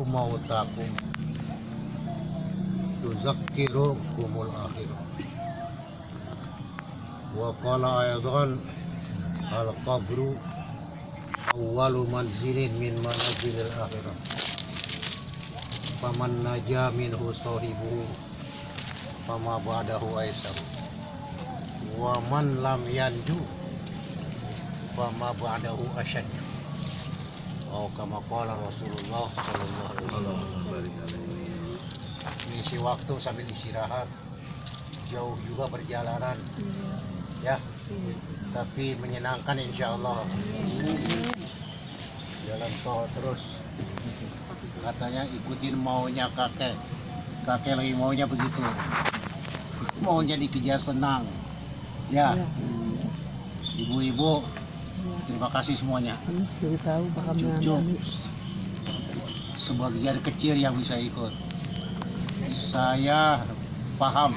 mautakum tuzakkirukumul akhirah. Wa qala aydan al-qabru awwalu manzilin min manazilil akhirah. Faman naja minhu sahibuhu fama ba'dahu aisar. Wa man lam yanju fama ba'dahu asyad. Oh, kama qala Rasulullah sallallahu alaihi wasallam. Mengisi waktu sambil istirahat, jauh juga perjalanan, ya, tapi menyenangkan insya Allah. Jalan tol terus, katanya ikutin maunya kakek lagi maunya begitu, maunya dikejar senang, ya. Ibu-ibu, terima kasih semuanya. Cucu sebagian kecil yang bisa ikut, saya paham,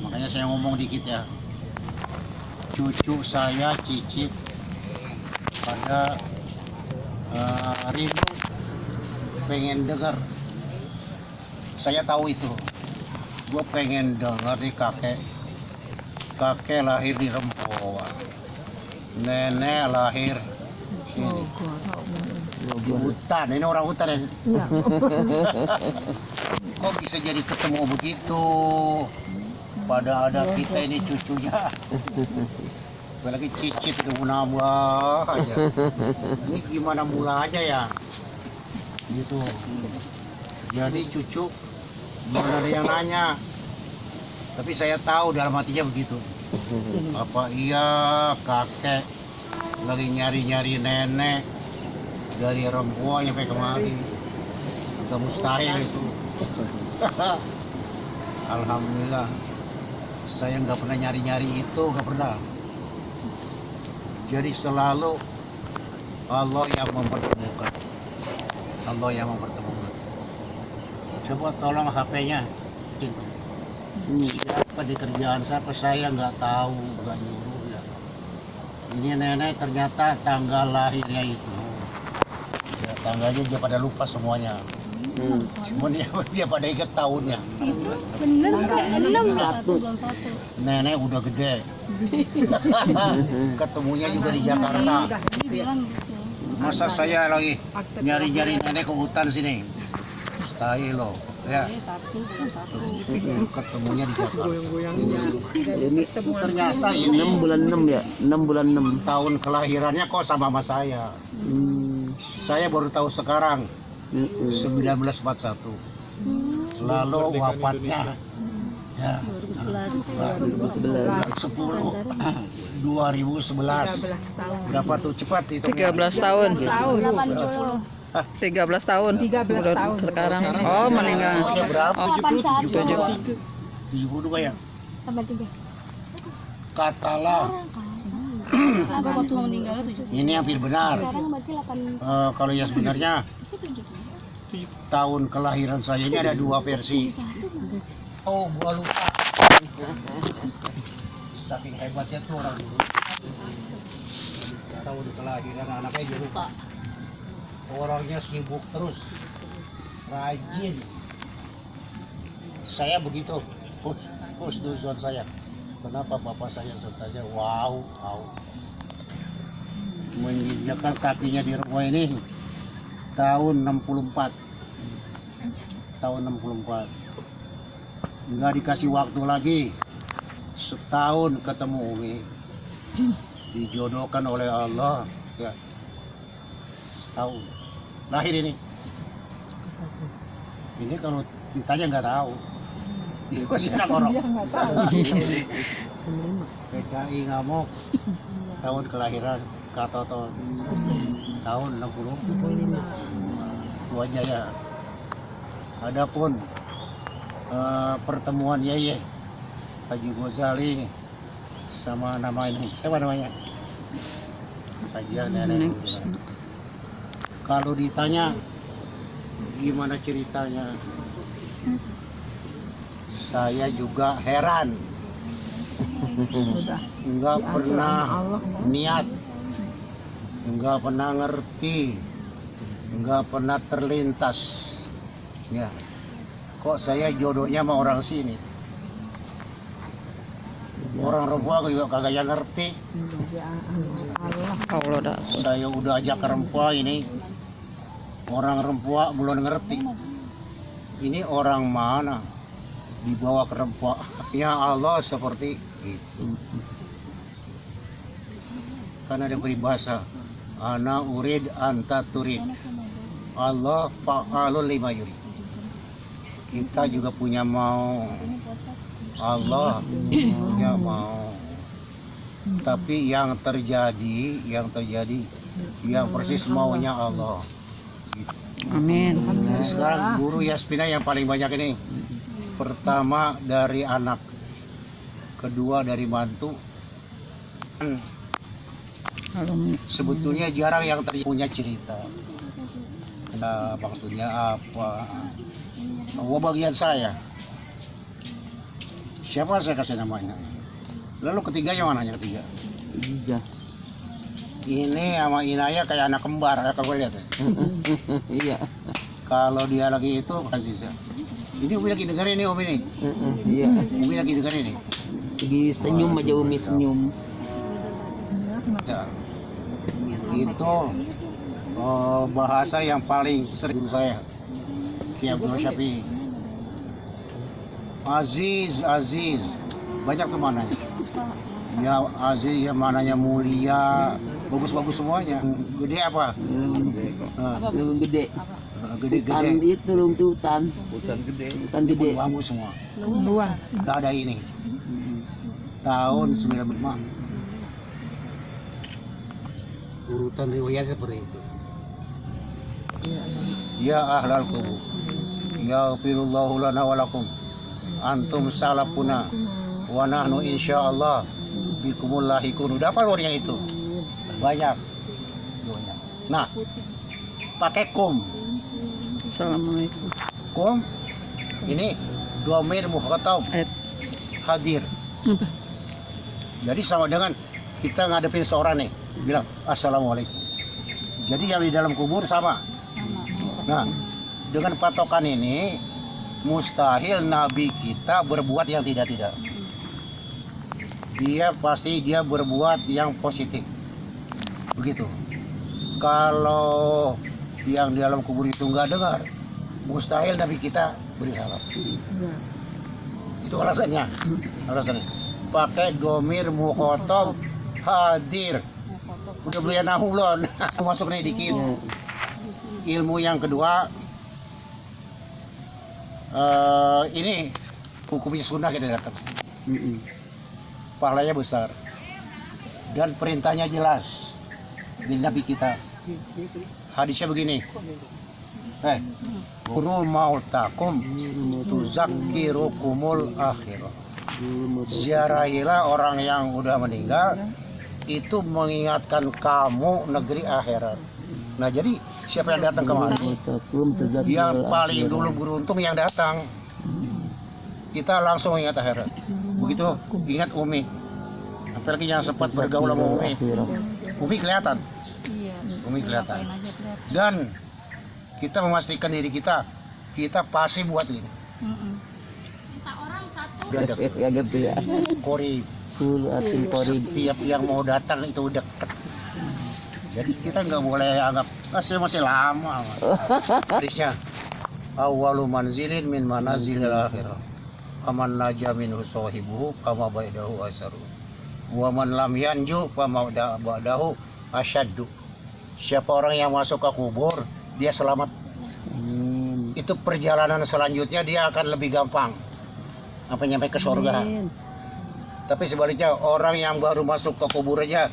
makanya saya ngomong dikit ya. Cucu saya cicip pada rindu pengen dengar. Saya tahu itu, gue pengen dengar di kakek lahir di Rempoa, nenek lahir di hutan. Ini orang hutan ya. Kok bisa jadi ketemu begitu? Pada ada kita ini cucunya, apalagi cicit udah menambah aja. Ini gimana mulanya ya? Gitu. Jadi cucu belum ada yang nanya, tapi saya tahu dalam hatinya begitu. Apa iya kakek lagi nyari-nyari nenek dari Rempoa sampai kemari? Gak mustahil itu. Alhamdulillah, saya nggak pernah nyari-nyari itu, nggak pernah. Jadi selalu Allah yang mempertemukan. Allah yang mempertemukan. Coba tolong HP-nya. Siapa di kerjaan siapa, saya nggak tahu, nggak nyuruh ya. Ini nenek ternyata tanggal lahirnya itu. Ya, tanggalnya dia pada lupa semuanya. Cuma dia pada ingat tahunnya. Bener kan? 6 Nenek udah gede. Ketemunya juga di Jakarta. Masa saya lagi nyari-nyari nenek ke hutan sini? Mustahil loh. Ya. Ketemunya di Jakarta. Ini ternyata ini 6 bulan 6 ya, 6 bulan 6. tahun kelahirannya kok sama saya. Saya baru tahu sekarang. 1941. Lalu wafatnya ya 2011. 2011. Berapa tuh cepat itu? 13 tahun. 13 tahun. 13 tahun. Sekarang. Oh, meninggal. Umurnya berapa? Oh, 72 ya? Tambah 3. Katalah Waktu meninggalnya 7. ini hampir benar. Sekarang berarti 8. Kalau yang sebenarnya tahun kelahiran saya ini ada 2 versi. Oh, gua lupa. Saking hebatnya tuh orang dulu. Tahun kelahiran anaknya aja lupa. Orangnya sibuk terus, rajin. Saya begitu, husnuzon saya. Kenapa bapak saya saja wow. Menginjakkan kakinya di rumah ini tahun 64. Nggak dikasih waktu lagi, setahun ketemu Umi, dijodohkan oleh Allah ya, setahun lahir ini kalau ditanya nggak tahu. Dia masih anak orang. PKI ngamuk, tahun kelahiran Katoton tahun 60. Itu aja ya. Adapun pertemuan Yeye Haji Ghazali sama nama ini siapa namanya? Kajian nenek. Kalau ditanya gimana ceritanya, saya juga heran. Enggak pernah niat, enggak pernah ngerti nggak pernah terlintas. Ya, kok saya jodohnya sama orang sini. Orang Rempua juga kagak yang ngerti. Allah dah. Saya udah ajak ke Rempua ini. Orang Rempua belum ngerti. Ini orang mana dibawa ke Rempua? Ya Allah, seperti itu. Karena ada peribahasa, ana urid anta turid. Allah fa'alul lima yurid. Kita juga punya mau. Allah punya mau. Tapi yang terjadi yang persis maunya Allah. Amin. Jadi sekarang guru Yasmina yang paling banyak ini. Pertama dari anak, kedua dari mantu. Sebetulnya jarang yang punya cerita. Nah, maksudnya apa? Bagian saya. Siapa saya kasih namanya? Lalu ketiganya mana yang ketiga? Iya. Ini sama Inaya kayak anak kembar, kalau lihat ya. Iya. Kalau dia lagi itu Aziza. Ini Umi lagi dengerin nih Umi nih. Iya. Umi lagi dengerin nih. Lagi senyum aja Umi senyum. Ya. Itu bahasa yang paling sering guru saya. Kiai Abdul Syafi'i. Aziz. Banyak tuh mananya. Ya Aziz yang mananya mulia, bagus-bagus semuanya. Gede apa? Yang gede. Gede-gede. Itu hutan gede. Hutan gede. Bagus semua. Luas. Gak ada ini. Tahun 95. Urutan riwayat seperti itu. Ya ahlal kubur. Ya firullahu lana walakum. Antum salafuna. Wa nahnu insyaallah bikumul lahikun. Udah apa luarnya itu? Banyak. Nah, pakai kum. Assalamualaikum. Kum ini dhamir mukhatab hadir. Jadi sama dengan kita ngadepin seorang nih, bilang assalamualaikum. Jadi yang di dalam kubur sama. Nah, dengan patokan ini mustahil Nabi kita berbuat yang tidak-tidak. Dia pasti berbuat yang positif. Begitu. Kalau yang di dalam kubur itu nggak dengar, mustahil Nabi kita beri salam. Itu alasannya. Pakai domir mukhotob hadir. Udah belian nahu belum? Masuk nih dikit. Ilmu yang kedua, ini hukumnya sunnah kita datang. Pahalanya besar dan perintahnya jelas di Nabi kita. Hadisnya begini, Kuru mautakum tuzakkirukumul akhirah. Ziarahilah orang yang udah meninggal, itu mengingatkan kamu negeri akhirat. Nah jadi siapa yang datang kemari? Yang paling dulu beruntung yang datang. Kita langsung ingat akhirat. Begitu ingat Umi. Apalagi yang sempat bergaul sama Umi. Umi kelihatan. Umi kelihatan. Dan kita memastikan diri kita pasti buat ini. Biar gitu ya. Kori. Setiap yang mau datang itu deket. Jadi kita nggak boleh anggap masih lama. Hadisnya awwalu manzilin min manazilil akhirah. Aman naja minhu sahibuhu fama baidahu asaru. Wa man lam yanju fama ba'dahu asyaddu. Siapa orang yang masuk ke kubur, dia selamat. Itu perjalanan selanjutnya dia akan lebih gampang sampai nyampe ke surga. Tapi sebaliknya orang yang baru masuk ke kubur aja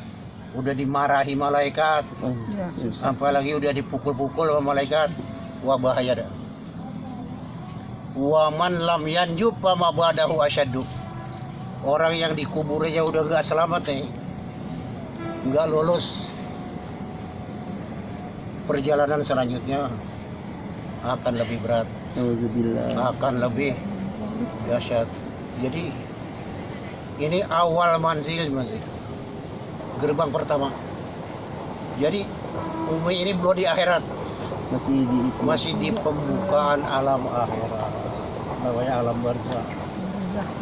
udah dimarahi malaikat, apalagi udah dipukul-pukul sama malaikat, wah bahaya dah. Wa man lam yanjub fama ba'dahu asyaddu. Orang yang dikubur aja udah gak selamat nih, nggak lulus, perjalanan selanjutnya akan lebih berat, akan lebih dahsyat. Jadi ini awal manzil, gerbang pertama. Jadi Umi ini belum di akhirat, masih di pembukaan alam akhirat, namanya alam barzah.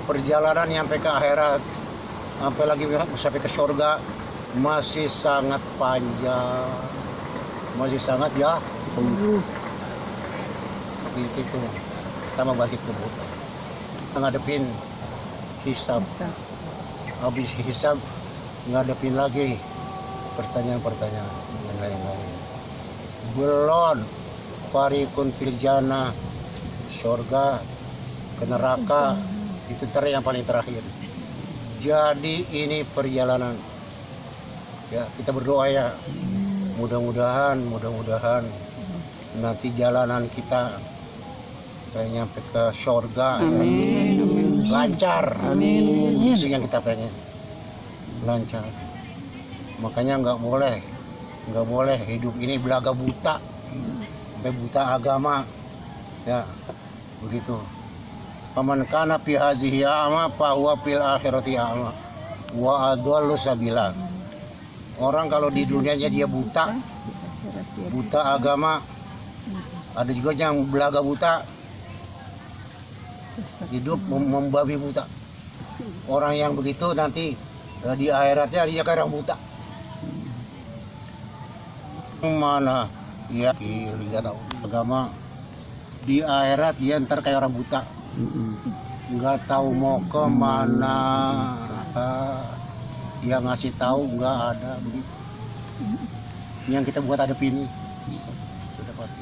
Perjalanan sampai ke akhirat, sampai lagi sampai ke surga masih sangat panjang, masih sangat ya. Seperti itu kita mau bangkit kubur, ngadepin hisab. Habis hisab ngadepin lagi pertanyaan-pertanyaan yang lain-lain. Belum parikun fil jannah, surga, ke neraka, itu yang paling terakhir. Jadi ini perjalanan. Ya, kita berdoa ya. Mudah-mudahan nanti jalanan kita kayak nyampe ke surga. Amin. Ya. Lancar. Amin. Itu yang kita pengen. Lancar. Makanya nggak boleh hidup ini belaga buta, sampai buta agama, ya begitu. Paman kana fi hazihi a'ma fa huwa fil akhirati a'ma wa adallu sabila. Orang kalau di dunianya dia buta agama, ada juga yang belaga buta, hidup membabi buta. Orang yang begitu nanti di akhiratnya dia kayak orang buta. Mana ya nggak tahu agama, di akhirat dia ntar kayak orang buta, nggak tahu mau ke mana, yang ngasih tahu nggak ada begitu. Yang kita buat hadap ini sudah pasti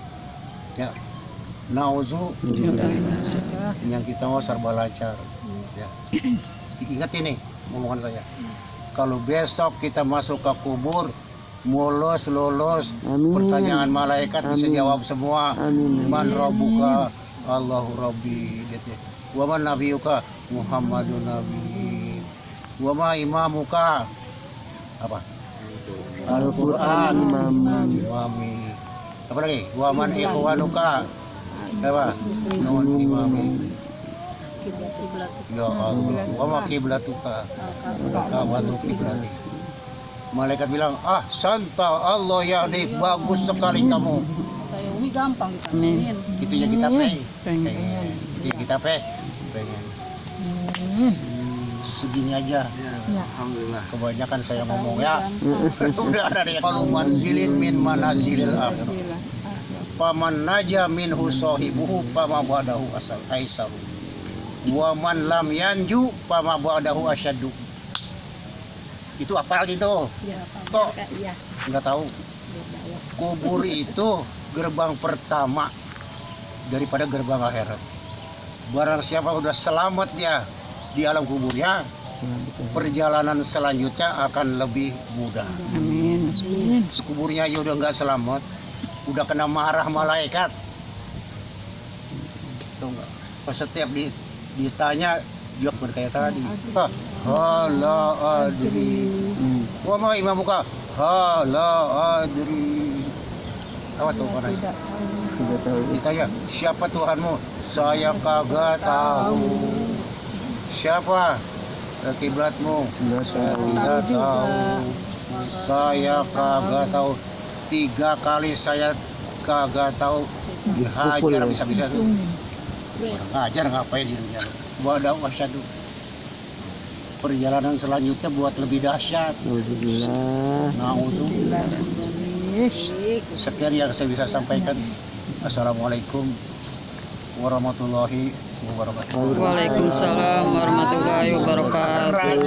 ya, nauzu yang kita mau serba lancar ya. Ingat ini omongan saya, kalau besok kita masuk ke kubur lolos, pertanyaan malaikat bisa jawab semua. Man rabbuka, Allahu rabbi, wa man nabiyuka, Muhammadun nabi, wa ma imamuka, apa? Al-Quran imami. Apa lagi? Wa man ikhwanuka, apa? Nun imami. Ya Allah, wa ma kiblatuka, kabatu kiblati. Malaikat bilang, santa Allah ya dik, bagus sekali kamu. Kayak Umi gampang. Amin. Itu yang kita pengen. Pengen. Itu yang kita pengen. Segini aja. Alhamdulillah. Kebanyakan saya ngomong ya. Udah ada yang kalau manzilin min manazilil akhir. Paman naja minhu sahibuhu pama ba'dahu aisaru. Wa man lam yanju pama ba'dahu asyaddu. Itu apa lagi tuh? Ya, Kok iya. nggak tahu? Kubur itu gerbang pertama daripada gerbang akhirat. Barang siapa udah selamat dia di alam kuburnya, perjalanan selanjutnya akan lebih mudah. Amin. Kuburnya aja udah nggak selamat, udah kena marah malaikat. Tuh nggak? Pas setiap ditanya jawab berkaya tadi. Hala adri. Wa ma imamuka? Hala adri. Apa tuh mana? Tidak tahu. Ditanya, siapa Tuhanmu? Saya kagak tahu. Siapa kiblatmu? Saya tidak tahu. Saya kagak tahu. 3 kali saya kagak tahu. Dihajar bisa-bisa tuh. Ngajar ngapain di dunia? Wadaw asyadu. Perjalanan selanjutnya buat lebih dahsyat. Na'udzubillah. Sekian yang saya bisa sampaikan. Assalamualaikum warahmatullahi wabarakatuh. Waalaikumsalam warahmatullahi wabarakatuh.